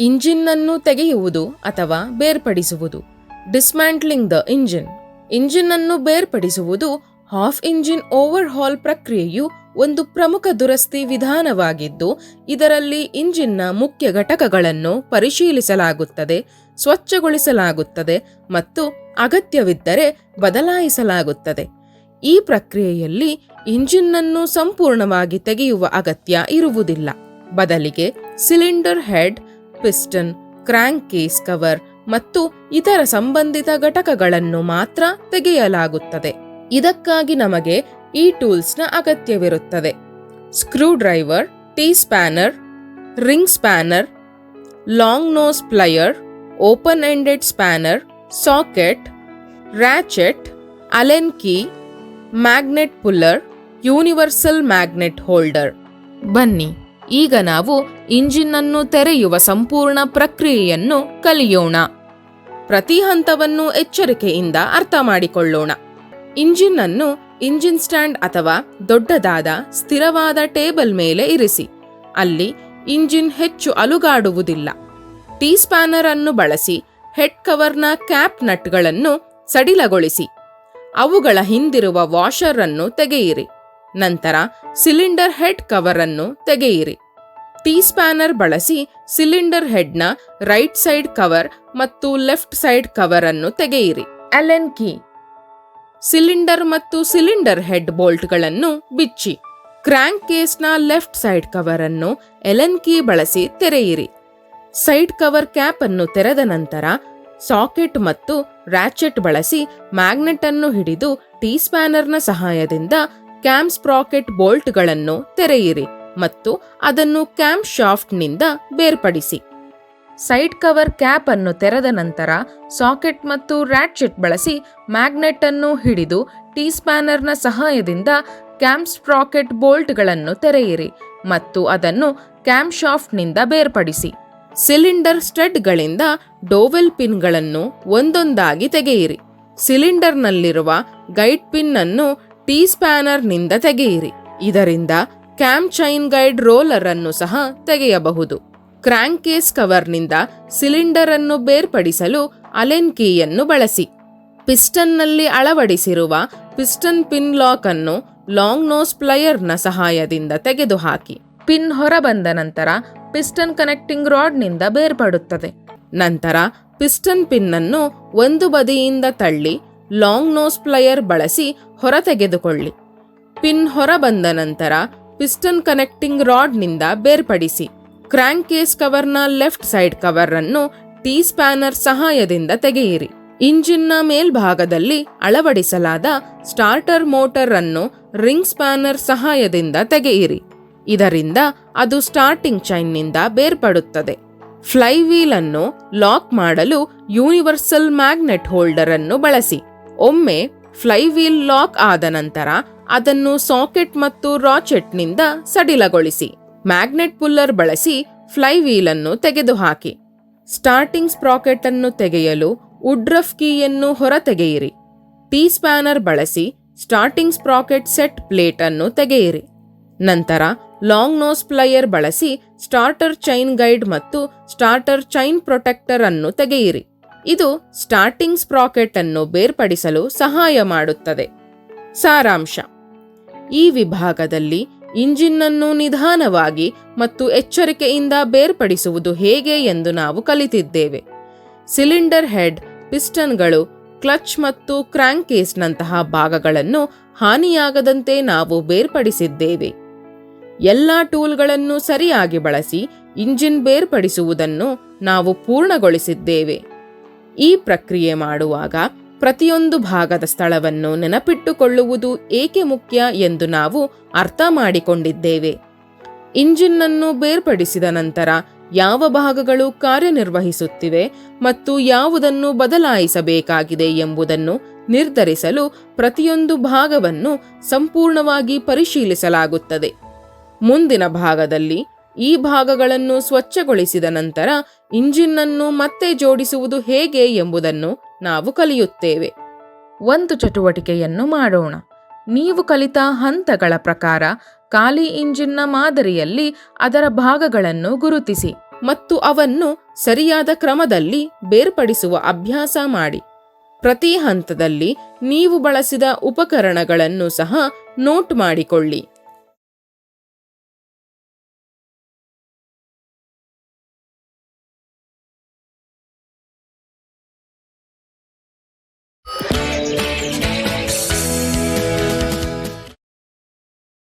ಇಂಜಿನ್ನನ್ನು ತೆಗೆಯುವುದು ಅಥವಾ ಬೇರ್ಪಡಿಸುವುದು. Dismantling the engine. ಇಂಜಿನ್ನನ್ನು ಬೇರ್ಪಡಿಸುವುದು ಹಾಫ್ ಇಂಜಿನ್ ಓವರ್ಹಾಲ್ ಪ್ರಕ್ರಿಯೆಯು ಒಂದು ಪ್ರಮುಖ ದುರಸ್ತಿ ವಿಧಾನವಾಗಿದ್ದು, ಇದರಲ್ಲಿ ಇಂಜಿನ್ನ ಮುಖ್ಯ ಘಟಕಗಳನ್ನು ಪರಿಶೀಲಿಸಲಾಗುತ್ತದೆ, ಸ್ವಚ್ಛಗೊಳಿಸಲಾಗುತ್ತದೆ ಮತ್ತು ಅಗತ್ಯವಿದ್ದರೆ ಬದಲಾಯಿಸಲಾಗುತ್ತದೆ. ಈ ಪ್ರಕ್ರಿಯೆಯಲ್ಲಿ ಇಂಜಿನ್ನನ್ನು ಸಂಪೂರ್ಣವಾಗಿ ತೆಗೆಯುವ ಅಗತ್ಯ ಇರುವುದಿಲ್ಲ. ಬದಲಿಗೆ cylinder head, piston, crank case cover ಮತ್ತು ಇತರ ಸಂಬಂಧಿತ ಘಟಕಗಳನ್ನು ಮಾತ್ರ ತೆಗೆಯಲಾಗುತ್ತದೆ. ಇದಕ್ಕಾಗಿ ನಮಗೆ ಈ ಟೂಲ್ಸ್ನ ಅಗತ್ಯವಿರುತ್ತದೆ: screw driver, T spanner, ring spanner, long nose plier, open ended spanner, socket, ratchet, Allen key, magnet puller, universal magnet holder. ಬನ್ನಿ, ಈಗ ನಾವು ಇಂಜಿನ್ನನ್ನು ತೆರೆಯುವ ಸಂಪೂರ್ಣ ಪ್ರಕ್ರಿಯೆಯನ್ನು ಕಲಿಯೋಣ. ಪ್ರತಿ ಹಂತವನ್ನು ಎಚ್ಚರಿಕೆಯಿಂದ ಅರ್ಥ ಮಾಡಿಕೊಳ್ಳೋಣ. ಇಂಜಿನ್ನನ್ನು ಇಂಜಿನ್ ಸ್ಟ್ಯಾಂಡ್ ಅಥವಾ ದೊಡ್ಡದಾದ ಸ್ಥಿರವಾದ ಟೇಬಲ್ ಮೇಲೆ ಇರಿಸಿ. ಅಲ್ಲಿ ಇಂಜಿನ್ ಹೆಚ್ಚು ಅಲುಗಾಡುವುದಿಲ್ಲ. ಟೀ ಸ್ಪ್ಯಾನರ್ ಅನ್ನು ಬಳಸಿ ಹೆಡ್ ಕವರ್ನ ಕ್ಯಾಪ್ ನಟ್ಗಳನ್ನು ಸಡಿಲಗೊಳಿಸಿ. ಅವುಗಳ ಹಿಂದಿರುವ ವಾಷರ್ ಅನ್ನು ತೆಗೆಯಿರಿ. ನಂತರ ಸಿಲಿಂಡರ್ ಹೆಡ್ ಕವರ್ ಅನ್ನು ತೆಗೆಯಿರಿ. ಟೀ ಸ್ಪ್ಯಾನರ್ ಬಳಸಿ ಸಿಲಿಂಡರ್ ಹೆಡ್ನ ರೈಟ್ ಸೈಡ್ ಕವರ್ ಮತ್ತು ಲೆಫ್ಟ್ ಸೈಡ್ ಕವರ್ ಅನ್ನು ತೆಗೆಯಿರಿ. Allen key. ಸಿಲಿಂಡರ್ ಮತ್ತು ಸಿಲಿಂಡರ್ ಹೆಡ್ ಬೋಲ್ಟ್ಗಳನ್ನು ಬಿಚ್ಚಿ. ಕ್ರ್ಯಾಂಕ್ ಕೇಸ್ನ ಲೆಫ್ಟ್ ಸೈಡ್ ಕವರ್ ಅನ್ನು ಎಲೆನ್ ಕೀ ಬಳಸಿ ತೆರೆಯಿರಿ. ಸೈಡ್ ಕವರ್ ಕ್ಯಾಪ್ ಅನ್ನು ತೆರೆದ ನಂತರ ಸಾಕೆಟ್ ಮತ್ತು ರ್ಯಾಚೆಟ್ ಬಳಸಿ ಮ್ಯಾಗ್ನೆಟ್ ಅನ್ನು ಹಿಡಿದು ಟೀ ಸ್ಪ್ಯಾನರ್ನ ಸಹಾಯದಿಂದ ಕ್ಯಾಮ್ ಸ್ಪ್ರಾಕೆಟ್ ಬೋಲ್ಟ್ಗಳನ್ನು ತೆರೆಯಿರಿ ಮತ್ತು ಅದನ್ನು ಕ್ಯಾಮ್ ಶಾಫ್ಟ್ನಿಂದ ಬೇರ್ಪಡಿಸಿ. ಸೈಡ್ ಕವರ್ ಕ್ಯಾಪ್ ಅನ್ನು ತೆರೆದ ನಂತರ ಸಾಕೆಟ್ ಮತ್ತು ರ್ಯಾಚೆಟ್ ಬಳಸಿ ಮ್ಯಾಗ್ನೆಟ್ ಅನ್ನು ಹಿಡಿದು ಟೀ ಸ್ಪ್ಯಾನರ್ನ ಸಹಾಯದಿಂದ ಕ್ಯಾಮ್ ಸ್ಪ್ರಾಕೆಟ್ ಬೋಲ್ಟ್ಗಳನ್ನು ತೆರೆಯಿರಿ ಮತ್ತು ಅದನ್ನು ಕ್ಯಾಮ್ ಶಾಫ್ಟ್ನಿಂದ ಬೇರ್ಪಡಿಸಿ. ಸಿಲಿಂಡರ್ ಸ್ಟಡ್ಗಳಿಂದ ಡೋವೆಲ್ ಪಿನ್ಗಳನ್ನು ಒಂದೊಂದಾಗಿ ತೆಗೆಯಿರಿ. ಸಿಲಿಂಡರ್ನಲ್ಲಿರುವ ಗೈಡ್ ಪಿನ್ ಅನ್ನು ಟೀ ಸ್ಪ್ಯಾನರ್ನಿಂದ ತೆಗೆಯಿರಿ. ಇದರಿಂದ ಕ್ಯಾಮ್ ಚೈನ್ ಗೈಡ್ ರೋಲರ್ ಅನ್ನು ಸಹ ತೆಗೆಯಬಹುದು. ಕ್ರ್ಯಾಂಕ್ ಕೇಸ್ ಕವರ್ನಿಂದ ಸಿಲಿಂಡರ್ ಅನ್ನು ಬೇರ್ಪಡಿಸಲು ಅಲೆನ್ ಕೀಯನ್ನು ಬಳಸಿ. ಪಿಸ್ಟನ್ನಲ್ಲಿ ಅಳವಡಿಸಿರುವ ಪಿಸ್ಟನ್ ಪಿನ್ ಲಾಕ್ ಅನ್ನು ಲಾಂಗ್ ನೋಸ್ ಪ್ಲಯರ್ನ ಸಹಾಯದಿಂದ ತೆಗೆದುಹಾಕಿ. ಪಿನ್ ಹೊರಬಂದ ನಂತರ ಪಿಸ್ಟನ್ ಕನೆಕ್ಟಿಂಗ್ ರಾಡ್ನಿಂದ ಬೇರ್ಪಡುತ್ತದೆ. ನಂತರ ಪಿಸ್ಟನ್ ಪಿನ್ ಅನ್ನು ಒಂದು ಬದಿಯಿಂದ ತಳ್ಳಿ ಲಾಂಗ್ ನೋಸ್ ಪ್ಲಯರ್ ಬಳಸಿ ಹೊರತೆಗೆದುಕೊಳ್ಳಿ. ಪಿನ್ ಹೊರಬಂದ ನಂತರ ಪಿಸ್ಟನ್ ಕನೆಕ್ಟಿಂಗ್ ರಾಡ್ನಿಂದ ಬೇರ್ಪಡಿಸಿ. ಕ್ರ್ಯಾಂಕ್ ಕೇಸ್ ಕವರ್ನ ಲೆಫ್ಟ್ ಸೈಡ್ ಕವರ್ ಅನ್ನು ಟೀ ಸ್ಪ್ಯಾನರ್ ಸಹಾಯದಿಂದ ತೆಗೆಯಿರಿ. ಇಂಜಿನ್ನ ಮೇಲ್ಭಾಗದಲ್ಲಿ ಅಳವಡಿಸಲಾದ ಸ್ಟಾರ್ಟರ್ ಮೋಟರ್ ಅನ್ನು ರಿಂಗ್ ಸ್ಪ್ಯಾನರ್ ಸಹಾಯದಿಂದ ತೆಗೆಯಿರಿ. ಇದರಿಂದ ಅದು ಸ್ಟಾರ್ಟಿಂಗ್ ಚೈನ್ನಿಂದ ಬೇರ್ಪಡುತ್ತದೆ. ಫ್ಲೈ ವೀಲ್ ಅನ್ನು ಲಾಕ್ ಮಾಡಲು ಯೂನಿವರ್ಸಲ್ ಮ್ಯಾಗ್ನೆಟ್ ಹೋಲ್ಡರ್ ಅನ್ನು ಬಳಸಿ. ಒಮ್ಮೆ ಫ್ಲೈ ವೀಲ್ ಲಾಕ್ ಆದ ನಂತರ ಅದನ್ನು ಸಾಕೆಟ್ ಮತ್ತು ರಾಚೆಟ್ನಿಂದ ಸಡಿಲಗೊಳಿಸಿ. ಮ್ಯಾಗ್ನೆಟ್ ಪುಲ್ಲರ್ ಬಳಸಿ ಫ್ಲೈ ವೀಲ್ ಅನ್ನು ತೆಗೆದುಹಾಕಿ. ಸ್ಟಾರ್ಟಿಂಗ್ ಸ್ಪ್ರಾಕೆಟ್ ಅನ್ನು ತೆಗೆಯಲು ವುಡ್ ರಫ್ ಕೀಯನ್ನು ಹೊರತೆಗೆಯಿರಿ. ಟೀ ಸ್ಪ್ಯಾನರ್ ಬಳಸಿ ಸ್ಟಾರ್ಟಿಂಗ್ ಸ್ಪ್ರಾಕೆಟ್ ಸೆಟ್ ಪ್ಲೇಟ್ ಅನ್ನು ತೆಗೆಯಿರಿ. ನಂತರ ಲಾಂಗ್ ನೋಸ್ ಪ್ಲಯರ್ ಬಳಸಿ ಸ್ಟಾರ್ಟರ್ ಚೈನ್ ಗೈಡ್ ಮತ್ತು ಸ್ಟಾರ್ಟರ್ ಚೈನ್ ಪ್ರೊಟೆಕ್ಟರ್ ಅನ್ನು ತೆಗೆಯಿರಿ. ಇದು ಸ್ಟಾರ್ಟಿಂಗ್ ಸ್ಪ್ರಾಕೆಟ್ ಅನ್ನು ಬೇರ್ಪಡಿಸಲು ಸಹಾಯ ಮಾಡುತ್ತದೆ. ಸಾರಾಂಶ: ಈ ವಿಭಾಗದಲ್ಲಿ ಇಂಜಿನ್ನನ್ನು ನಿಧಾನವಾಗಿ ಮತ್ತು ಎಚ್ಚರಿಕೆಯಿಂದ ಬೇರ್ಪಡಿಸುವುದು ಹೇಗೆ ಎಂದು ನಾವು ಕಲಿತಿದ್ದೇವೆ. ಸಿಲಿಂಡರ್ ಹೆಡ್, ಪಿಸ್ಟನ್ಗಳು, ಕ್ಲಚ್ ಮತ್ತು ಕ್ರ್ಯಾಂಕ್ ಕೇಸ್ನಂತಹ ಭಾಗಗಳನ್ನು ಹಾನಿಯಾಗದಂತೆ ನಾವು ಬೇರ್ಪಡಿಸಿದ್ದೇವೆ. ಎಲ್ಲ ಟೂಲ್ಗಳನ್ನು ಸರಿಯಾಗಿ ಬಳಸಿ ಇಂಜಿನ್ ಬೇರ್ಪಡಿಸುವುದನ್ನು ನಾವು ಪೂರ್ಣಗೊಳಿಸಿದ್ದೇವೆ. ಈ ಪ್ರಕ್ರಿಯೆ ಮಾಡುವಾಗ ಪ್ರತಿಯೊಂದು ಭಾಗದ ಸ್ಥಳವನ್ನು ನೆನಪಿಟ್ಟುಕೊಳ್ಳುವುದು ಏಕೆ ಮುಖ್ಯ ಎಂದು ನಾವು ಅರ್ಥ ಮಾಡಿಕೊಂಡಿದ್ದೇವೆ. ಇಂಜಿನ್ನನ್ನು ಬೇರ್ಪಡಿಸಿದ ನಂತರ ಯಾವ ಭಾಗಗಳು ಕಾರ್ಯನಿರ್ವಹಿಸುತ್ತಿವೆ ಮತ್ತು ಯಾವುದನ್ನು ಬದಲಾಯಿಸಬೇಕಾಗಿದೆ ಎಂಬುದನ್ನು ನಿರ್ಧರಿಸಲು ಪ್ರತಿಯೊಂದು ಭಾಗವನ್ನು ಸಂಪೂರ್ಣವಾಗಿ ಪರಿಶೀಲಿಸಲಾಗುತ್ತದೆ. ಮುಂದಿನ ಭಾಗದಲ್ಲಿ ಈ ಭಾಗಗಳನ್ನು ಸ್ವಚ್ಛಗೊಳಿಸಿದ ನಂತರ ಇಂಜಿನ್ನನ್ನು ಮತ್ತೆ ಜೋಡಿಸುವುದು ಹೇಗೆ ಎಂಬುದನ್ನು ನಾವು ಕಲಿಯುತ್ತೇವೆ. ಒಂದು ಚಟುವಟಿಕೆಯನ್ನು ಮಾಡೋಣ. ನೀವು ಕಲಿತ ಹಂತಗಳ ಪ್ರಕಾರ ಖಾಲಿ ಇಂಜಿನ್ನ ಮಾದರಿಯಲ್ಲಿ ಅದರ ಭಾಗಗಳನ್ನು ಗುರುತಿಸಿ. ಮತ್ತು ಅವನ್ನು ಸರಿಯಾದ ಕ್ರಮದಲ್ಲಿ ಬೇರ್ಪಡಿಸುವ ಅಭ್ಯಾಸ ಮಾಡಿ. ಪ್ರತಿ ಹಂತದಲ್ಲಿ ನೀವು ಬಳಸಿದ ಉಪಕರಣಗಳನ್ನು ಸಹ ನೋಟ್ ಮಾಡಿಕೊಳ್ಳಿ.